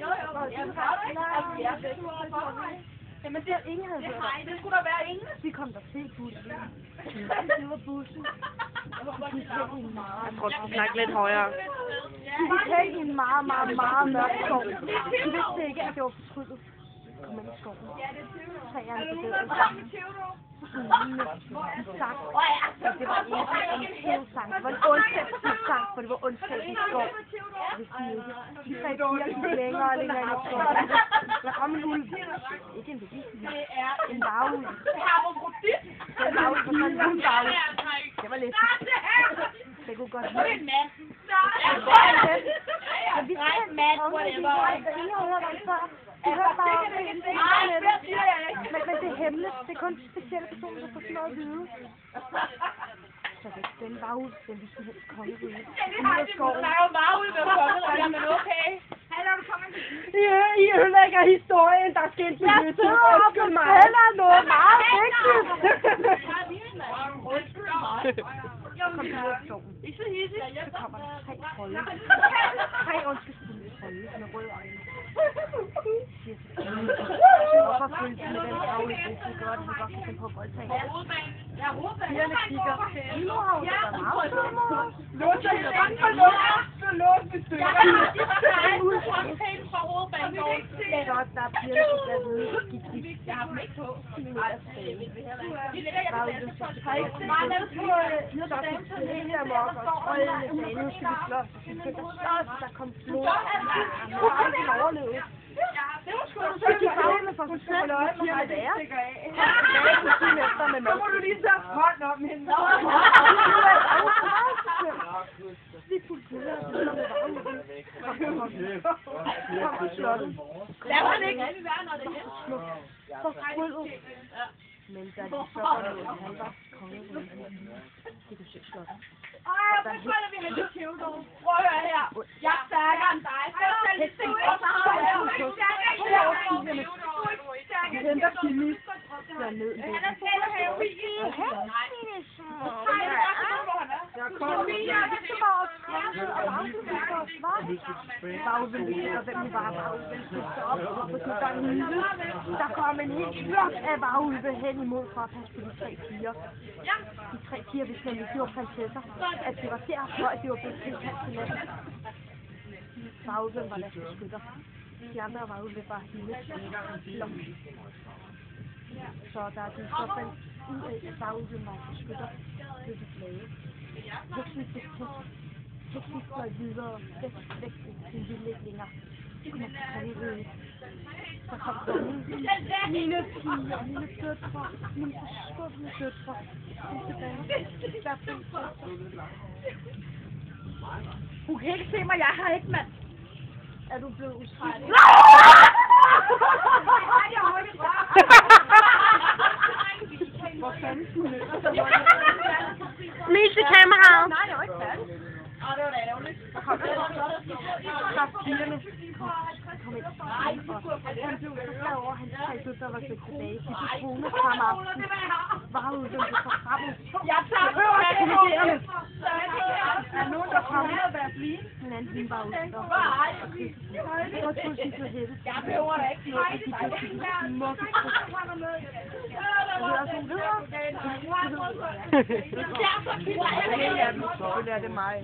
Jo. Jamen det er ingen havde hørt. Nej, det skulle der være ingen. De kom der til bussen. Det var bussen. Jeg tror, du skal snakke lidt højere. De gik hen i en meget mørk skov. De vidste ikke, at det var fortryllet. Kom ind i skoven. Træerne bevægede sig. Sang. Det var ikke en hævsang. Det var en undskabelsessang, for det var undskabelsens skov. Hvis de ikke. De tre piger gik længere og længere ind i skoven. Der kom en ulv. Ikke en vildt. En varulv. En varulv på sådan en hundvarulv. Det var lidt. Det kunne godt lide. En mand. Men vi skal en mand, whatever. Men det er hemmeligt. Det er kun specielle personer, der får sådan noget at vide. Så den varulv, den vi skal helst kongeriget. Der er jo varulv med kongeriget, men okay. I ødelægger historien, der skal ikke blive til. Undskyld mig. Heller noget meget vigtigt. Kom til skoven. Ikke så hissigt. Så kommer der 3 trolde. 3 ondskabsfulde trolde med røde øjne. Hvorfor følte med den travle, hvis det gør, at vi godt kan finde på voldtag? Pigerne kigger. Nu har hun været meget dummer. Låser i så låser vi stykker. Det er godt, der er pigerne, der er ved. Jeg har dem ikke på. Der kom flod. Du kan ikke overleve. Det var sgu Så de fagene for sig selv, og pigerne der. Så må du lige tage hånd om hende. Det er fuldt piller, og så med varulven. Kom til slottet. Lad mig ikke. Så fortryllet. Men da de så var nået, han var kongeriget. Det kunne se slottet. Så tror vi hen til Theodor. Prøv at høre her. Jeg er stærkere end dig. Vi henter Kimi. Jeg ned i det. Han er selv heroin. Jeg kommer. Der kom en helt flok af varulve hen imod for at passe på de 3 piger. De 3 piger vidste nemlig, de var prinsesser. At det var derfor, at de var blevet tilkaldt til landet. Varulven var deres beskytter. De andre varulve var hendes flok. Så da de så fandt ud af, at varulven var beskytter, blev de glade. Heksen fik tæt. Heksen fløj videre, væk til ville ikke længere. Kom kongeriget. Så kom kongen. Mine piger, mine døtre, mine forsvundne døtre. Kom tilbage. Der er prinsesser. Du kan ikke se mig, jeg har ikke, mand. Er du blevet uskyldig? Hvor fanden skulle det? Mise kameraet. Nej, det var ikke færdigt. Det var da ærgerligt. Så kom pigerne. Kom ind. Og han blev så glad over, at hans 3 døtre var gået tilbage. De blev tvunget samme aften. Varulven blev forfremmet. Jeg tager Pigerne. Er der nogen, der kommer ud og være blive? Den anden hende var ude. Og tog sin til hætte. Jeg behøver da ikke noget. Og de blev til smukke tryk. Og det er sådan videre. Selvfølgelig er det mig.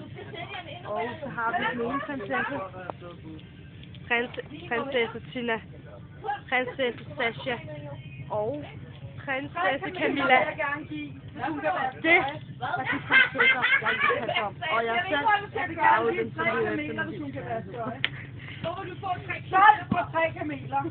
Og så har vi den ene prinsesse. Prinsesse Tina. Prinsesse Sasha. Og prinsesse Camilla. Det var de prinsesser, jeg ikke kan om. Og jeg selv er jo den, som vi efter den. Så må du få 3 12 på 3 kameler.